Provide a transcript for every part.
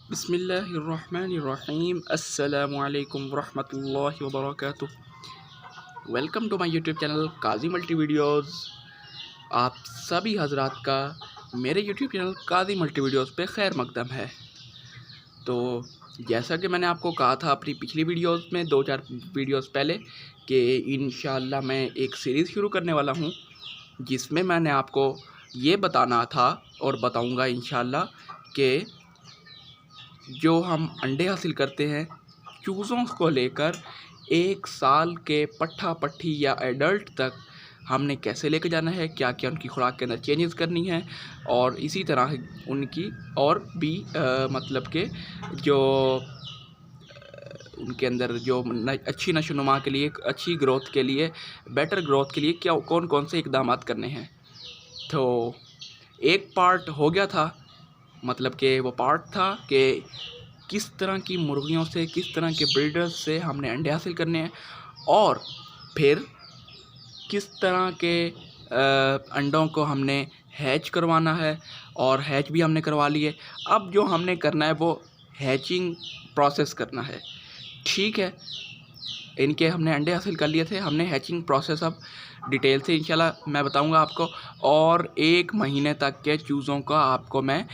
बिस्मिल्लाहिर्रहमानिर्रहीम अस्सलामुअलैकुम वरहमतुल्लाहि वबरकातुह। Welcome to my YouTube channel Qazi multi videos. आप सभी हजरात का मेरे YouTube channel Qazi multi videos पे खैर मकदम है। तो जैसा कि मैंने आपको कहा था अपनी पिछली वीडियोज़ में 2-4 वीडियोज़ पहले कि इंशाअल्लाह मैं एक सीरीज़ शुरू करने वाला हूँ जिसमें मैंने आपको ये बताना था और बताऊँगा इंशाअल्लाह कि जो हम अंडे हासिल करते हैं चूज़ों को लेकर 1 साल के पट्ठा पट्ठी या एडल्ट तक हमने कैसे लेके जाना है, क्या क्या उनकी खुराक के अंदर चेंजेस करनी है और इसी तरह उनकी और भी मतलब के जो उनके अंदर जो अच्छी नशोनुमा के लिए, अच्छी ग्रोथ के लिए, बेटर ग्रोथ के लिए क्या कौन कौन से इकदाम करने हैं। तो एक पार्ट हो गया था, मतलब कि वो पार्ट था कि किस तरह की मुर्गियों से, किस तरह के ब्रीडर्स से हमने अंडे हासिल करने हैं और फिर किस तरह के अंडों को हमने हैच करवाना है और हैच भी हमने करवा लिए। अब जो हमने करना है वो हैचिंग प्रोसेस करना है। ठीक है, इनके हमने अंडे हासिल कर लिए थे, हमने हैचिंग प्रोसेस अब डिटेल से इंशाल्लाह मैं बताऊंगा आपको और 1 महीने तक के चूज़ों का आपको मैं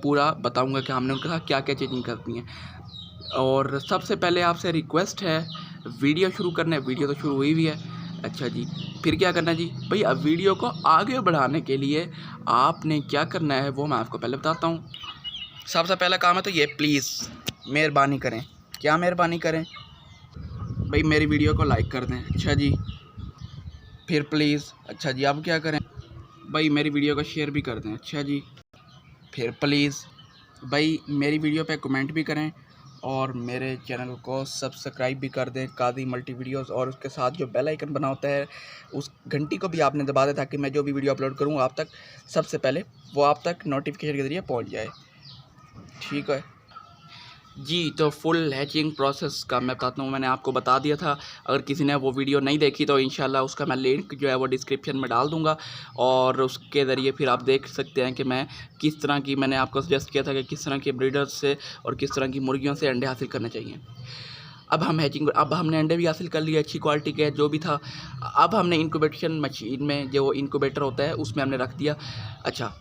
पूरा बताऊंगा कि हमने उनके साथ क्या क्या चेंजिंग करनी है। और सबसे पहले आपसे रिक्वेस्ट है वीडियो शुरू करने, वीडियो तो शुरू हुई भी है। अच्छा जी, फिर क्या करना है जी भाई, अब वीडियो को आगे बढ़ाने के लिए आपने क्या करना है वो मैं आपको पहले बताता हूँ। सबसे पहला काम है तो ये, प्लीज़ मेहरबानी करें। क्या मेहरबानी करें भाई, मेरी वीडियो को लाइक कर दें। अच्छा जी, फिर प्लीज़, अच्छा जी अब क्या करें भाई, मेरी वीडियो को शेयर भी कर दें। अच्छा जी, फिर प्लीज़ भाई मेरी वीडियो पे कमेंट भी करें और मेरे चैनल को सब्सक्राइब भी कर दें काजी मल्टी वीडियोज़, और उसके साथ जो बेल आइकन बना होता है उस घंटी को भी आपने दबा दें ताकि मैं जो भी वीडियो अपलोड करूँ आप तक सबसे पहले वो आप तक नोटिफिकेशन के ज़रिए पहुँच जाए। ठीक है जी, तो फुल हैचिंग प्रोसेस का मैं बताता हूँ। मैंने आपको बता दिया था, अगर किसी ने वो वीडियो नहीं देखी तो इंशाल्लाह उसका मैं लिंक जो है वो डिस्क्रिप्शन में डाल दूँगा और उसके ज़रिए फिर आप देख सकते हैं कि मैं किस तरह की, मैंने आपको सजेस्ट किया था कि किस तरह के ब्रीडर्स से और किस तरह की मुर्गियों से अंडे हासिल करने चाहिए। अब हम हैचिंग, अब हमने अंडे भी हासिल कर लिए अच्छी क्वालिटी के जो भी था। अब हमने इंक्यूबेशन मशीन में जो इंक्यूबेटर होता है उसमें हमने रख दिया। अच्छा,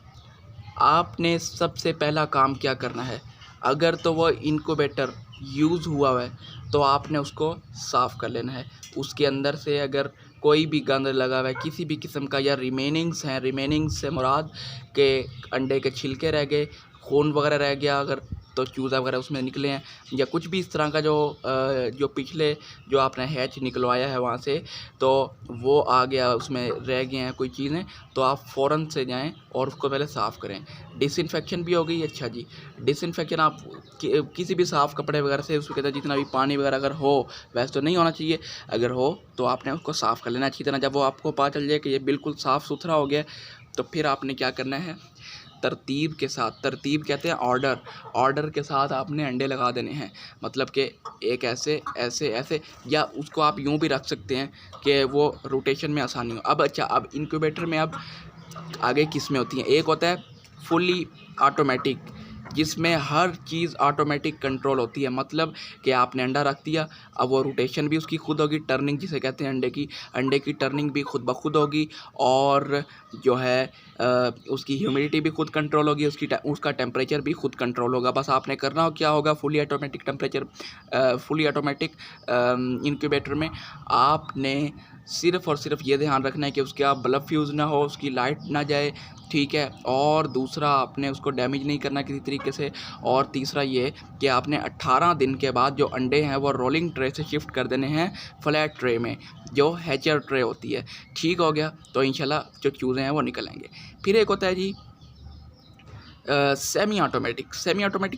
आपने सबसे पहला काम क्या करना है, अगर तो वो इनक्यूबेटर यूज़ हुआ है तो आपने उसको साफ़ कर लेना है। उसके अंदर से अगर कोई भी गंद लगा हुआ है किसी भी किस्म का या रिमेनिंग्स हैं, रिमेनिंग्स से मुराद के अंडे के छिलके रह गए, खून वगैरह रह गया अगर, तो चूज़ा वगैरह उसमें निकले हैं या कुछ भी इस तरह का जो पिछले जो आपने हैच निकलवाया है वहाँ से तो वो आ गया, उसमें रह गए हैं कोई चीज़ें, तो आप फ़ौरन से जाएं और उसको पहले साफ़ करें। डिसइंफेक्शन भी हो गई। अच्छा जी, डिसइंफेक्शन आप किसी भी साफ़ कपड़े वगैरह से उसके अंदर जितना भी पानी वगैरह अगर हो, वैसे तो नहीं होना चाहिए, अगर हो तो आपने उसको साफ़ कर लेना अच्छी तरह। जब वो आपको पता चल जाए कि ये बिल्कुल साफ़ सुथरा हो गया तो फिर आपने क्या करना है, तरतीब के साथ, तरतीब कहते हैं ऑर्डर के साथ आपने अंडे लगा देने हैं। मतलब कि एक ऐसे ऐसे ऐसे, या उसको आप यूँ भी रख सकते हैं कि वो रोटेशन में आसानी हो। अब अच्छा, अब इंक्यूबेटर में अब आगे किस्में होती हैं। एक होता है फुली ऑटोमेटिक जिसमें हर चीज़ ऑटोमेटिक कंट्रोल होती है, मतलब कि आपने अंडा रख दिया, अब वो रोटेशन भी उसकी खुद होगी, टर्निंग जिसे कहते हैं अंडे की टर्निंग भी खुद ब खुद होगी और जो है उसकी ह्यूमिडिटी भी खुद कंट्रोल होगी, उसका टेम्परेचर भी खुद कंट्रोल होगा। बस आपने करना हो क्या होगा, fully automatic temperature, fully automatic incubator में आपने सिर्फ़ और सिर्फ ये ध्यान रखना है कि उसके आप बल्ब फ्यूज़ ना हो, उसकी लाइट ना जाए, ठीक है, और दूसरा आपने उसको डैमेज नहीं करना किसी तरीके से, और तीसरा ये कि आपने 18 दिन के बाद जो अंडे हैं वो रोलिंग ट्रे से शिफ्ट कर देने हैं फ्लैट ट्रे में, जो हैचर ट्रे होती है। ठीक हो गया, तो इंशाल्लाह जो चूज़े हैं वो निकल आएंगे। फिर एक होता है जी सेमी ऑटोमेटिक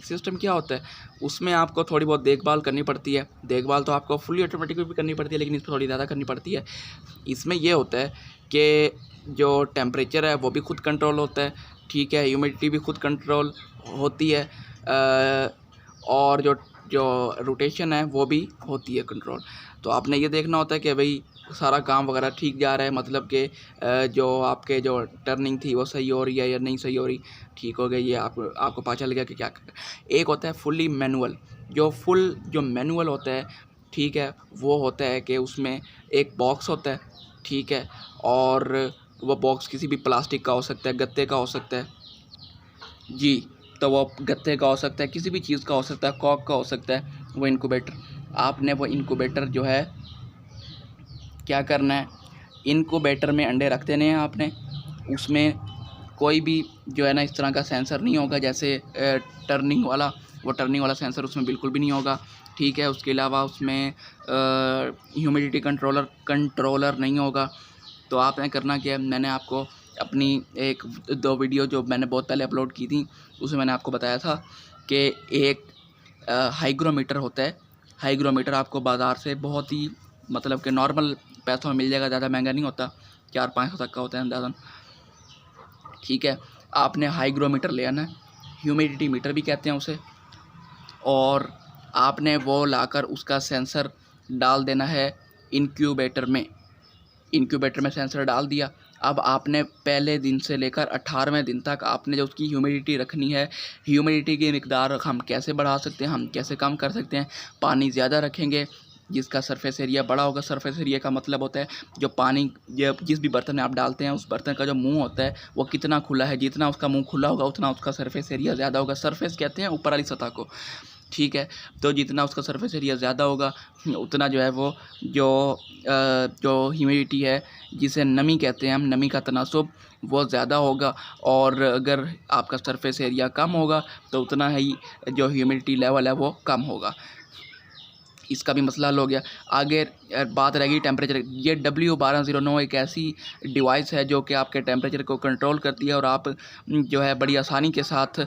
सिस्टम। क्या होता है, उसमें आपको थोड़ी बहुत देखभाल करनी पड़ती है। देखभाल तो आपको फुली ऑटोमेटिक भी करनी पड़ती है लेकिन इसमें थोड़ी ज़्यादा करनी पड़ती है। इसमें ये होता है कि जो टेम्परेचर है वो भी खुद कंट्रोल होता है, ठीक है, ह्यूमिडिटी भी खुद कंट्रोल होती है और जो जो रोटेशन है वो भी होती है कंट्रोल। तो आपने ये देखना होता है कि भाई सारा काम वगैरह ठीक जा रहा है, मतलब कि जो आपके जो टर्निंग थी वो सही हो रही है या नहीं सही हो रही, ठीक हो गई, ये आपको पता चल गया कि क्या। एक होता है फुल्ली मैनुअल, जो मैनुअल होता है, ठीक है, वो होता है कि उसमें एक बॉक्स होता है, ठीक है, और वो बॉक्स किसी भी प्लास्टिक का हो सकता है, गत्ते का हो सकता है जी, तो वो गत्ते का हो सकता है, किसी भी चीज़ का हो सकता है, कॉक का हो सकता है, वो इनक्यूबेटर। आपने वो इनक्यूबेटर जो है क्या करना है, इनक्यूबेटर में अंडे रख देने हैं आपने। उसमें कोई भी जो है ना इस तरह का सेंसर नहीं होगा, जैसे टर्निंग वाला, वो टर्निंग वाला सेंसर उसमें बिल्कुल भी नहीं होगा, ठीक है। उसके अलावा उसमें ह्यूमिडिटी कंट्रोलर नहीं होगा। तो आपने करना क्या है, मैंने आपको अपनी 1-2 वीडियो जो मैंने बहुत पहले अपलोड की थी, उसमें मैंने आपको बताया था कि एक हाइग्रोमीटर होता है। हाइग्रोमीटर आपको बाज़ार से बहुत ही मतलब कि नॉर्मल पैसों में मिल जाएगा, ज़्यादा महंगा नहीं होता, 400-500 तक का होता है अंदाज़न, ठीक है। आपने हाइग्रोमीटर ले आना है, ह्यूमिडिटी मीटर भी कहते हैं उसे, और आपने वो लाकर उसका सेंसर डाल देना है इनक्यूबेटर में। इनक्यूबेटर में सेंसर डाल दिया। अब आपने पहले दिन से लेकर 18वें दिन तक आपने जो उसकी ह्यूमिडिटी रखनी है, ह्यूमिडिटी की मिकदार हम कैसे बढ़ा सकते हैं, हम कैसे कम कर सकते हैं। पानी ज़्यादा रखेंगे, जिसका सरफेस एरिया बड़ा होगा। सरफेस एरिया का मतलब होता है जो पानी जिस भी बर्तन में आप डालते हैं, उस बर्तन का जो मुंह होता है वो कितना खुला है, जितना उसका मुंह खुला होगा उतना उसका सरफेस एरिया ज़्यादा होगा। सरफेस कहते हैं ऊपर वाली सतह को, ठीक है। तो जितना उसका सरफेस एरिया ज़्यादा होगा उतना जो है वो जो ह्यूमिडिटी है, जिसे नमी कहते हैं हम, नमी का तनासुब वो ज़्यादा होगा। और अगर आपका सरफेस एरिया कम होगा तो उतना ही जो ह्यूमिडिटी लेवल है वो कम होगा। इसका भी मसला हल हो गया। आगे बात रहेगी टेम्परेचर। ये W1209 एक ऐसी डिवाइस है जो कि आपके टेम्परेचर को कंट्रोल करती है, और आप जो है बड़ी आसानी के साथ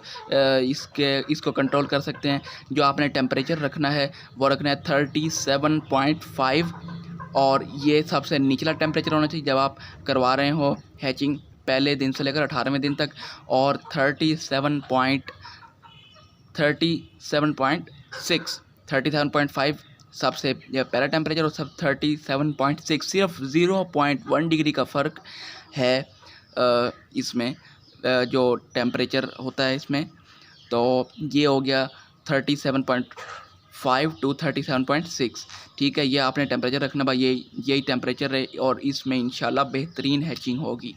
इसको कंट्रोल कर सकते हैं। जो आपने टेम्परेचर रखना है वो रखना है 37.5, और ये सबसे निचला टेम्परेचर होना चाहिए जब आप करवा रहे हो हैचिंग, पहले दिन से लेकर 18वें दिन तक। और 37.5 सबसे पहला टेम्परेचर, और सब 37.6, सिर्फ 0.1 डिग्री का फ़र्क है इसमें जो टेम्परेचर होता है इसमें। तो ये हो गया 37.5 टू 37.6, ठीक है। ये आपने टेम्परेचर रखना भाई, यही टेम्परेचर है, और इसमें इंशाल्लाह बेहतरीन हैचिंग होगी।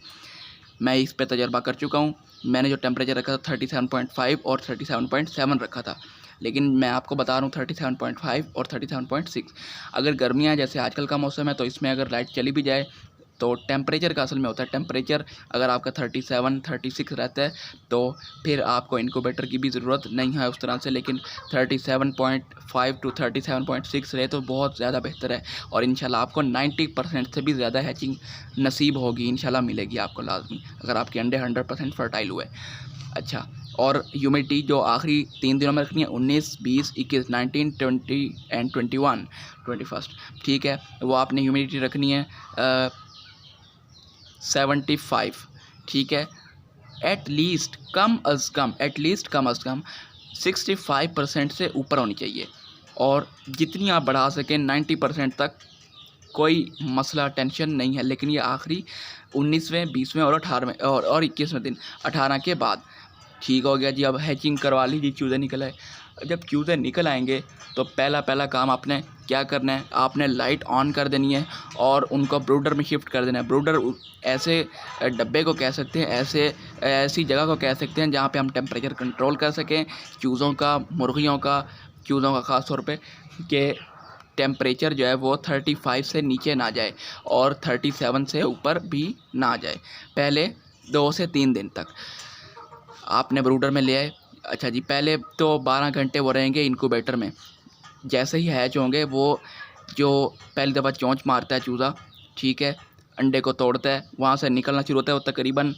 मैं इस पे तजर्बा कर चुका हूँ। मैंने जो टेम्परेचर रखा था 37.5 और 37.7 रखा था, लेकिन मैं आपको बता रहा हूँ 37.5 और 37.6। अगर गर्मियाँ जैसे आजकल का मौसम है तो इसमें अगर लाइट चली भी जाए तो टेम्परेचर का असल में होता है, टेम्परेचर अगर आपका 37-36 रहता है तो फिर आपको इनक्यूबेटर की भी ज़रूरत नहीं है उस तरह से। लेकिन 37.5 टू 37.6 रहे तो बहुत ज़्यादा बेहतर है, और इंशाल्लाह आपको 90% से भी ज़्यादा हैचिंग नसीब होगी, इंशाल्लाह मिलेगी आपको लाजमी, अगर आपके अंडे 100% फर्टाइल हुए। अच्छा, और ह्यूमिडिटी जो आखिरी 3 दिनों में रखनी है, 19, 20, 21, 19, 20 एंड 21, ठीक है। वो आपने ह्यूमिडिटी रखनी है 75, ठीक है। एटलीस्ट कम अज़ कम 65% से ऊपर होनी चाहिए, और जितनी आप बढ़ा सकें 90% तक कोई मसला, टेंशन नहीं है। लेकिन ये आखिरी 19वें, 20वें और 18वें और 21वें दिन, 18 के बाद ठीक हो गया जी। अब हैचिंग करवा लीजिए, चूज़े निकल आए। जब चूज़े निकल आएंगे तो पहला काम आपने क्या करना है, आपने लाइट ऑन कर देनी है और उनको ब्रूडर में शिफ्ट कर देना है। ब्रूडर ऐसे डब्बे को कह सकते हैं, ऐसी जगह को कह सकते हैं जहाँ पे हम टेम्परेचर कंट्रोल कर सकें चूज़ों का, मुर्गियों का, चूज़ों का ख़ास तौर पे, कि टेम्परेचर जो है वो 35 से नीचे ना जाए और 37 से ऊपर भी ना जाए, पहले 2 से 3 दिन तक आपने ब्रूडर में ले आए। अच्छा जी, पहले तो 12 घंटे वो रहेंगे इनक्यूबेटर में। जैसे ही हैच होंगे, वो जो पहली दफ़ा चोंच मारता है चूज़ा, ठीक है, अंडे को तोड़ता है, वहाँ से निकलना शुरू होता है। वो तकरीबन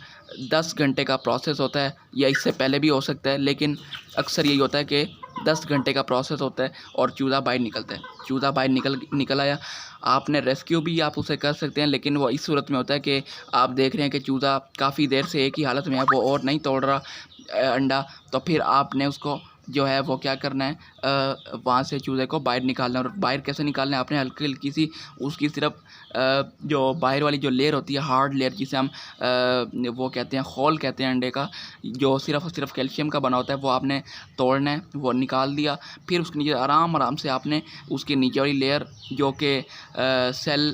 10 घंटे का प्रोसेस होता है, या इससे पहले भी हो सकता है, लेकिन अक्सर यही होता है कि 10 घंटे का प्रोसेस होता है और चूज़ा बाहर निकलता है। चूज़ा बाहर निकल आया, आपने रेस्क्यू भी आप उसे कर सकते हैं, लेकिन वो इस सूरत में होता है कि आप देख रहे हैं कि चूज़ा काफ़ी देर से एक ही हालत में है, वो और नहीं तोड़ रहा अंडा, तो फिर आपने उसको जो है वो क्या करना है, वहाँ से चूज़े को बाहर निकालना है। और बाहर कैसे निकालना है, आपने हल्की हल्की सी उसकी सिर्फ जो बाहर वाली जो लेयर होती है, हार्ड लेयर, जिसे हम वो कहते हैं खोल कहते हैं अंडे का, जो सिर्फ कैल्शियम का बना होता है, वो आपने तोड़ना है, वो निकाल दिया। फिर उसके नीचे आराम से आपने उसके नीचे वाली लेयर जो कि सेल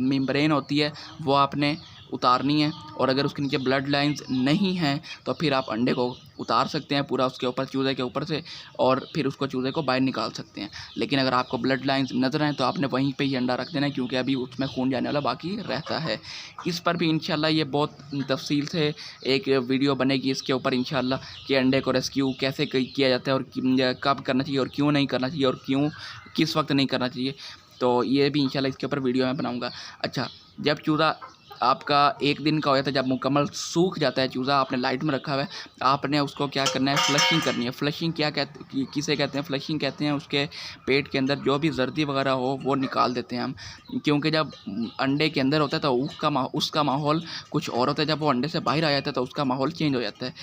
मेम्ब्रेन होती है, वो आपने उतारनी है। और अगर उसके नीचे ब्लड लाइंस नहीं हैं तो फिर आप अंडे को उतार सकते हैं पूरा उसके ऊपर, चूज़े के ऊपर से, और फिर उसको चूज़े को बाहर निकाल सकते हैं। लेकिन अगर आपको ब्लड लाइंस नज़र आए तो आपने वहीं पे ही अंडा रख देना है, क्योंकि अभी उसमें खून जाने वाला बाकी रहता है। इस पर भी इंशाल्लाह ये बहुत तफसील से एक वीडियो बनेगी इसके ऊपर इंशाल्लाह, कि अंडे को रेस्क्यू कैसे किया जाता है और कब करना चाहिए और क्यों नहीं करना चाहिए और क्यों किस वक्त नहीं करना चाहिए। तो ये भी इंशाल्लाह इसके ऊपर वीडियो मैं बनाऊँगा। अच्छा, जब चूज़ा आपका 1 दिन का हो जाता है, जब मुकम्मल सूख जाता है चूज़ा, आपने लाइट में रखा हुआ है, आपने उसको क्या करना है, फ्लशिंग करनी है। फ्लशिंग किसे कहते हैं, फ्लशिंग कहते हैं उसके पेट के अंदर जो भी जर्दी वगैरह हो वो निकाल देते हैं हम, क्योंकि जब अंडे के अंदर होता है तो उसका माहौल कुछ और होता है, जब वो अंडे से बाहर आ जाता है तो उसका माहौल चेंज हो जाता है।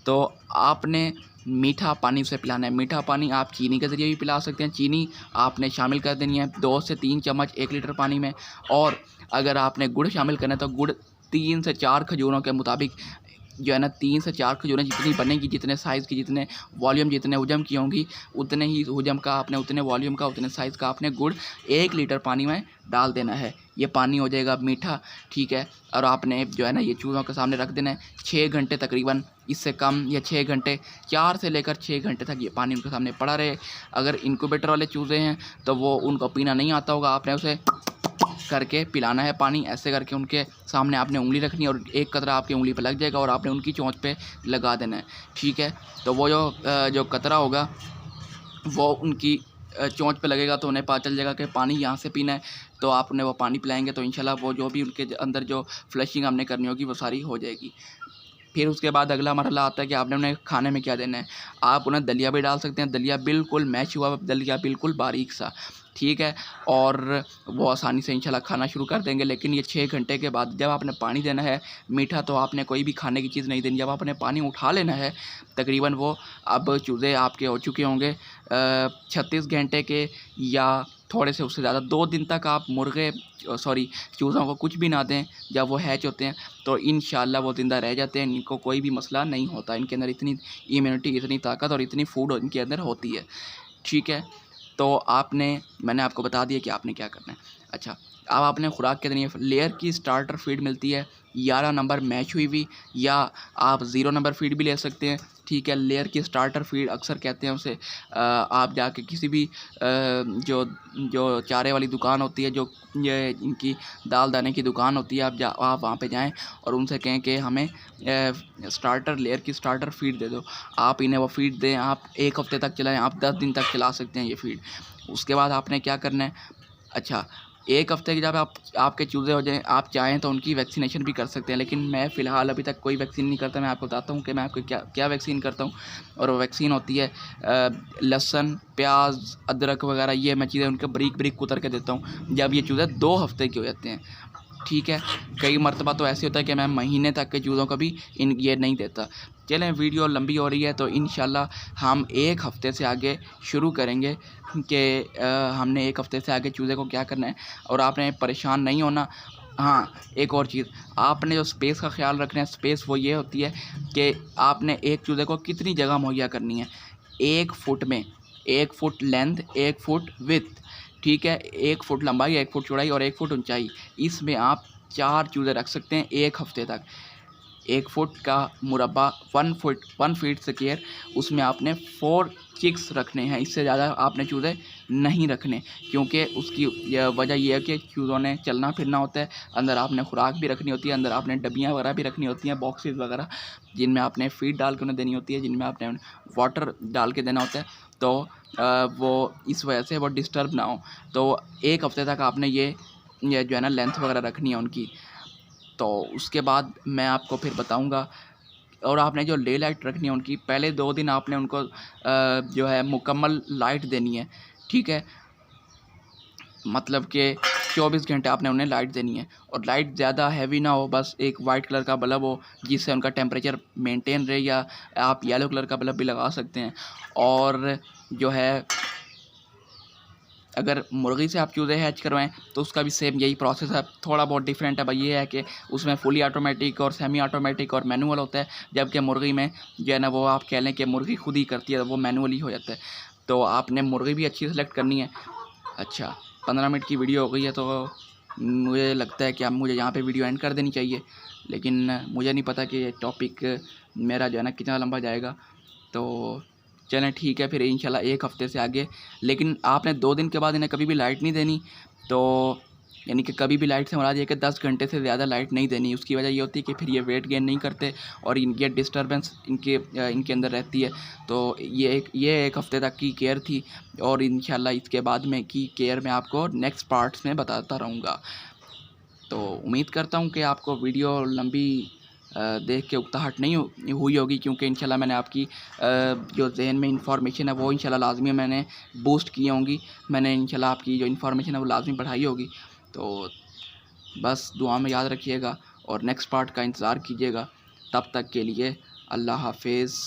तो आपने मीठा पानी उसे पिलाना है। मीठा पानी आप चीनी के ज़रिए भी पिला सकते हैं। चीनी आपने शामिल कर देनी है 2 से 3 चम्मच 1 लीटर पानी में। और अगर आपने गुड़ शामिल करना है तो गुड़ 3 से 4 खजूरों के मुताबिक जो है ना, 3 से 4 खजूरें जितनी बनेगी, जितने साइज़ की, जितने वॉल्यूम, जितने हुजम की होंगी, उतने ही हुजम का आपने, उतने वॉल्यूम का, उतने साइज़ का आपने गुड़ 1 लीटर पानी में डाल देना है। ये पानी हो जाएगा मीठा, ठीक है। और आपने जो है ना ये चूज़ों के सामने रख देना है 6 घंटे तकरीबन, इससे कम या 6 घंटे, 4 से लेकर 6 घंटे तक ये पानी उनके सामने पड़ा रहे। अगर इंक्यूबेटर वाले चूज़े हैं तो वो उनको पीना नहीं आता होगा, आपने उसे करके पिलाना है पानी, ऐसे करके उनके सामने आपने उंगली रखनी है और एक कतरा आपकी उंगली पे लग जाएगा और आपने उनकी चोंच पे लगा देना है, ठीक है। तो वो जो कतरा होगा वो उनकी चोंच पे लगेगा तो उन्हें पता चल जाएगा कि पानी यहाँ से पीना है। तो आप उन्हें वो पानी पिलाएंगे तो इंशाल्लाह वो जो भी उनके अंदर जो फ्लशिंग हमने करनी होगी वो सारी हो जाएगी। फिर उसके बाद अगला मरहला आता है कि आपने उन्हें खाने में क्या देना है। आप उन्हें दलिया भी डाल सकते हैं, दलिया बिल्कुल मैश हुआ दलिया, बिल्कुल बारीक सा, ठीक है। और वो आसानी से इंशाल्लाह खाना शुरू कर देंगे। लेकिन ये 6 घंटे के बाद जब आपने पानी देना है मीठा, तो आपने कोई भी खाने की चीज़ नहीं देनी। जब आपने पानी उठा लेना है, तकरीबन वो अब चूज़े आपके हो चुके होंगे 36 घंटे के या थोड़े से उससे ज़्यादा। 2 दिन तक आप चूज़ों को कुछ भी ना दें जब वो हैच होते हैं, तो इंशाल्लाह वो ज़िंदा रह जाते हैं, इनको कोई भी मसला नहीं होता। इनके अंदर इतनी इम्यूनिटी, इतनी ताकत और इतनी फूड इनके अंदर होती है, ठीक है। तो मैंने आपको बता दिया कि आपने क्या करना है। अच्छा, अब आपने खुराक के देनी है। लेयर की स्टार्टर फीड मिलती है 11 नंबर मैच हुई हुई, या आप 0 नंबर फीड भी ले सकते हैं, ठीक है। लेयर की स्टार्टर फीड अक्सर कहते हैं उसे। आप जाके किसी भी जो चारे वाली दुकान होती है, जो ये इनकी दाल दाने की दुकान होती है, आप वहाँ पे जाएं और उनसे कहें कि हमें लेयर की स्टार्टर फीड दे दो। आप इन्हें वो फीड दें, आप 1 हफ़्ते तक चलाएं, आप 10 दिन तक चला सकते हैं ये फीड। उसके बाद आपने क्या करना है, अच्छा 1 हफ़्ते की जब आपके चूज़े हो जाएँ, आप चाहें तो उनकी वैक्सीनेशन भी कर सकते हैं। लेकिन मैं फ़िलहाल अभी तक कोई वैक्सीन नहीं करता। मैं आपको बताता हूँ कि मैं आपको क्या वैक्सीन करता हूँ। और वो वैक्सीन होती है लहसुन, प्याज, अदरक वगैरह, ये मैं चीज़ें उनके बारीक बारीक कुतर के देता हूँ जब ये चूज़े 2 हफ़्ते के हो जाते हैं, ठीक है। कई मरतबा तो ऐसे होता है कि मैं महीने तक के चूज़ों का भी ये नहीं देता। चलें, वीडियो लंबी हो रही है तो इंशाल्लाह हम 1 हफ़्ते से आगे शुरू करेंगे कि हमने 1 हफ़्ते से आगे चूज़े को क्या करना है। और आपने परेशान नहीं होना। हाँ, एक और चीज़, आपने जो स्पेस का ख़्याल रखना है, स्पेस वो ये होती है कि आपने एक चूज़े को कितनी जगह मुहैया करनी है। 1 फुट में 1 फुट लेंथ, 1 फुट विड्थ, ठीक है। 1 फुट लंबाई, 1 फुट चौड़ाई और 1 फुट ऊंचाई। इसमें आप 4 चूज़े रख सकते हैं 1 हफ़्ते तक। 1 फुट का मुरब्बा 1 फीट स्क्वायर, उसमें आपने 4 चिक्स रखने हैं। इससे ज़्यादा आपने चूज़े नहीं रखने, क्योंकि उसकी वजह यह है कि चूज़ों ने चलना फिरना होता है। अंदर आपने खुराक भी रखनी होती है, अंदर आपने डब्बियाँ वगैरह भी रखनी होती हैं, बॉक्सेस वगैरह, जिनमें आपने फीड डाल के उन्हें देनी होती है, जिनमें आपने वाटर डाल के देना होता है। तो वो इस वजह से वो डिस्टर्ब ना हो। तो 1 हफ़्ते तक आपने ये जो है ना लेंथ वगैरह रखनी है उनकी। तो उसके बाद मैं आपको फिर बताऊंगा। और आपने जो डे लाइट रखनी है उनकी, पहले 2 दिन आपने उनको जो है मुकम्मल लाइट देनी है, ठीक है। मतलब कि 24 घंटे आपने उन्हें लाइट देनी है। और लाइट ज़्यादा हैवी ना हो, बस एक वाइट कलर का बल्ब हो जिससे उनका टेम्परेचर मेंटेन रहे, या आप येलो कलर का बल्ब भी लगा सकते हैं। और जो है अगर मुर्गी से आप चूज़े हैच करवाएं तो उसका भी सेम यही प्रोसेस है, थोड़ा बहुत डिफरेंट है भाई ये है कि उसमें फुली ऑटोमेटिक और सेमी ऑटोमेटिक और मैनुअल होता है, जबकि मुर्गी में जो है ना वो आप कह लें कि मुर्गी खुद ही करती है, वो मैनुअली हो जाता है। तो आपने मुर्गी भी अच्छी सेलेक्ट करनी है। अच्छा, 15 मिनट की वीडियो हो गई है, तो मुझे लगता है कि अब मुझे यहाँ पे वीडियो एंड कर देनी चाहिए, लेकिन मुझे नहीं पता कि टॉपिक मेरा जो है ना कितना लंबा जाएगा। तो चलें ठीक है, फिर इंशाल्लाह एक हफ़्ते से आगे। लेकिन आपने 2 दिन के बाद इन्हें कभी भी लाइट नहीं देनी, तो यानी कि कभी भी लाइट से मुराद ये कि 10 घंटे से ज़्यादा लाइट नहीं देनी। उसकी वजह ये होती है कि फिर ये वेट गेन नहीं करते और इनके डिस्टर्बेंस इनके अंदर रहती है। तो ये एक हफ़्ते तक की केयर थी, और इंशाल्लाह इसके बाद में की केयर मैं आपको नेक्स्ट पार्ट्स में बताता रहूँगा। तो उम्मीद करता हूँ कि आपको वीडियो लंबी देख के उकताहट नहीं हुई होगी, क्योंकि इंशाल्लाह मैंने आपकी जो ज़हन में इंफॉर्मेशन है वो इंशाल्लाह लाज़मी मैंने बूस्ट की होंगी। मैंने इंशाल्लाह आपकी जो इंफॉर्मेशन है वो लाज़मी बढ़ाई होगी। तो बस दुआ में याद रखिएगा और नेक्स्ट पार्ट का इंतज़ार कीजिएगा। तब तक के लिए अल्लाह हाफ़िज़।